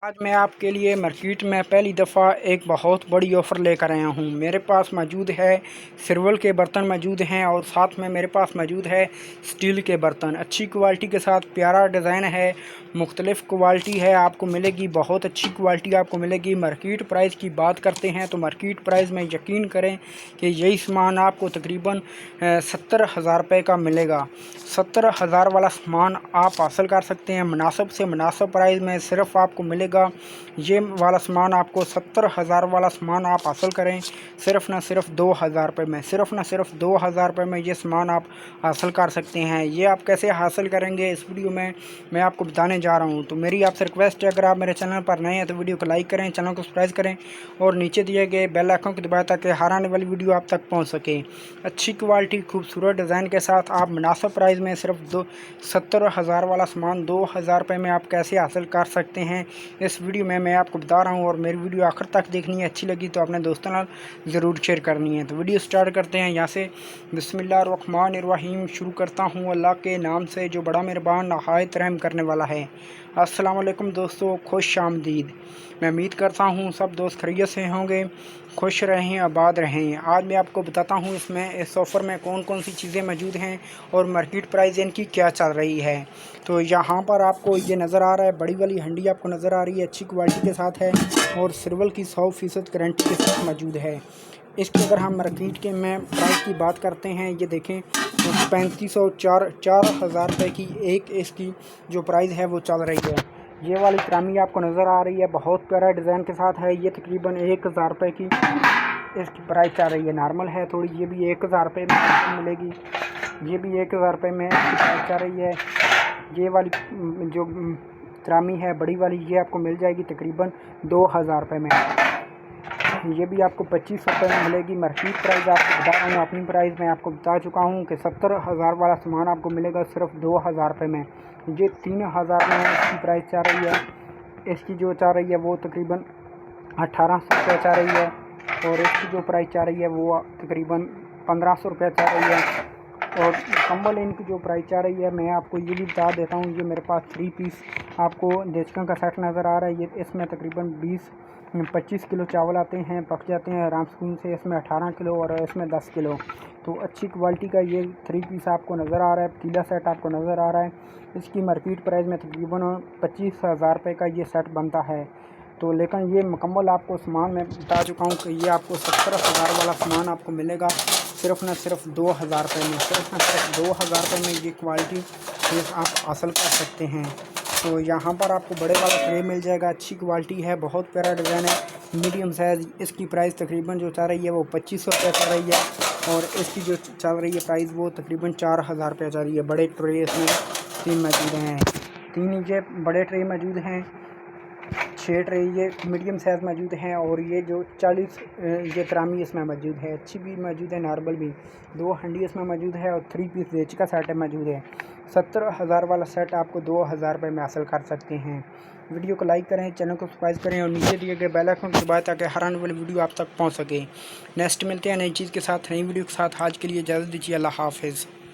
आज मैं आपके लिए मार्केट में पहली दफ़ा एक बहुत बड़ी ऑफ़र लेकर आया हूँ। मेरे पास मौजूद है सिल्वर के बर्तन मौजूद हैं और साथ में मेरे पास मौजूद है स्टील के बर्तन। अच्छी क्वालिटी के साथ प्यारा डिज़ाइन है, मुख्तलिफ़ क्वालिटी है, आपको मिलेगी, बहुत अच्छी क्वालिटी आपको मिलेगी। मार्केट प्राइस की बात करते हैं तो मार्केट प्राइस में यकीन करें कि यही सामान आपको तकरीबन 70,000 रुपये का मिलेगा। 70,000 वाला सामान आप हासिल कर सकते हैं मुनासिब से मुनासिब प्राइस में। सिर्फ आपको मिलेगा ये वाला सामान, आपको 70,000 वाला सामान आप हासिल करें सिर्फ ना सिर्फ 2,000 रुपये में। सिर्फ ना सिर्फ 2,000 रुपये में ये सामान आप हासिल कर सकते हैं। ये आप कैसे हासिल करेंगे इस वीडियो में मैं आपको बताने जा रहा हूँ। तो मेरी आपसे रिक्वेस्ट है, अगर आप मेरे चैनल पर नए हैं तो वीडियो को लाइक करें, चैनल को सब्सक्राइब करें और नीचे दिए गए बेल आइकन को दबाएं ताकि हर आने वाली वीडियो आप तक पहुँच सके। अच्छी क्वालिटी खूबसूरत डिज़ाइन के साथ आप मुनासिब प्राइस में सिर्फ 70,000 वाला सामान 2,000 रुपये में आप कैसे हासिल कर सकते हैं इस वीडियो में मैं आपको बता रहा हूं। और मेरी वीडियो आखिर तक देखनी है, अच्छी लगी तो अपने दोस्तों नाल ज़रूर शेयर करनी है। तो वीडियो स्टार्ट करते हैं यहाँ से। बिस्मिल्लाहिर्रहमानिर्रहीम शुरू करता हूँ अल्लाह के नाम से जो बड़ा मेहरबान नहायत रहम करने वाला है। अस्सलाम वालेकुम दोस्तों, खुश आमदीद। मैं उम्मीद करता हूँ सब दोस्त खैरियत से होंगे, खुश रहें, आबाद रहें। आज मैं आपको बताता हूँ इस ऑफ़र में कौन कौन सी चीज़ें मौजूद हैं और मार्केट प्राइस इनकी क्या चल रही है। तो यहाँ पर आपको ये नज़र आ रहा है, बड़ी वाली हंडी आपको नज़र आ रही है, अच्छी क्वालिटी के साथ है और सिल्वर की 100% गारंटी के साथ मौजूद है। इसकी अगर हम मार्केट के में प्राइस की बात करते हैं, ये देखें तो 3,504 रुपये की एक इसकी जो प्राइस है वो चल रही है। ये वाली त्रामी आपको नज़र आ रही है, बहुत प्यारा डिज़ाइन के साथ है। ये तकरीबन 1,000 रुपये की इसकी प्राइस चल रही है। नॉर्मल है थोड़ी, ये भी 1,000 रुपये में मिलेगी। ये भी 1,000 रुपये में इसकी प्राइस चल रही है। ये वाली जो त्रामी है बड़ी वाली, ये आपको मिल जाएगी तकरीबन 2,000 रुपये में। ये भी आपको 2500 रुपये में मिलेगी। मार्केट प्राइस आपको बता रहा हूँ, अपनी प्राइस मैं आपको बता चुका हूँ कि 70,000 वाला सामान आपको मिलेगा सिर्फ 2,000 रुपये में। ये 3,000 में इसकी प्राइस चल रही है। इसकी जो चल रही है वो तकरीबन 1,800 रुपये चल रही है और इसकी जो प्राइस चल रही है वो तकरीबन 1,500 रुपये चल रही है। और कंबल इनकी जो प्राइस चल रही है मैं आपको ये भी बता देता हूँ। ये मेरे पास 3 पीस आपको देचका का सेट नज़र आ रहा है। ये इसमें तकरीबन 20-25 किलो चावल आते हैं, पक जाते हैं आराम सुकून से। इसमें 18 किलो और इसमें 10 किलो। तो अच्छी क्वालिटी का ये 3 पीस आपको नज़र आ रहा है, पतीला सेट आपको नज़र आ रहा है। इसकी मार्केट प्राइस में तकरीबन 25,000 रुपये का ये सेट बनता है। तो लेकिन ये मुकम्मल आपको सामान मैं बता चुका हूँ कि ये आपको 70,000 वाला सामान आपको मिलेगा सिर्फ ना सिर्फ 2,000 रुपये में। सिर्फ ना सिर्फ 2,000 रुपये में ये क्वालिटी आप हासिल कर सकते हैं। तो यहाँ पर आपको बड़े वाला ट्रे मिल जाएगा, अच्छी क्वालिटी है, बहुत प्यारा डिज़ाइन है, मीडियम साइज़। इसकी प्राइस तकरीबन जो चल रही है वो 2,500 रुपये चल रही है और इसकी जो चल रही है प्राइस वो तकरीबन 4,000 रुपये चल रही है। बड़े ट्रे इसमें 3 मौजूद हैं, 3 ये बड़े ट्रे मौजूद हैं, 6 ट्रे ये मीडियम साइज़ मौजूद हैं और ये जो 40 ये त्रामी इसमें मौजूद है, अच्छी भी मौजूद है, नॉर्मल भी। 2 हंडी इसमें मौजूद है और 3 पीस देच का सेट मौजूद है। 70,000 वाला सेट आपको 2,000 रुपये में हासिल कर सकते हैं। वीडियो को लाइक करें, चैनल को सब्सक्राइब करें और नीचे दिए गए बेल आइकन को दबाएं ताकि हर आने वाली वीडियो आप तक पहुँच सके। नेक्स्ट मिलते हैं नई चीज़ के साथ, नई वीडियो के साथ। आज के लिए इजाज़त दीजिए, अल्लाह हाफ़िज़।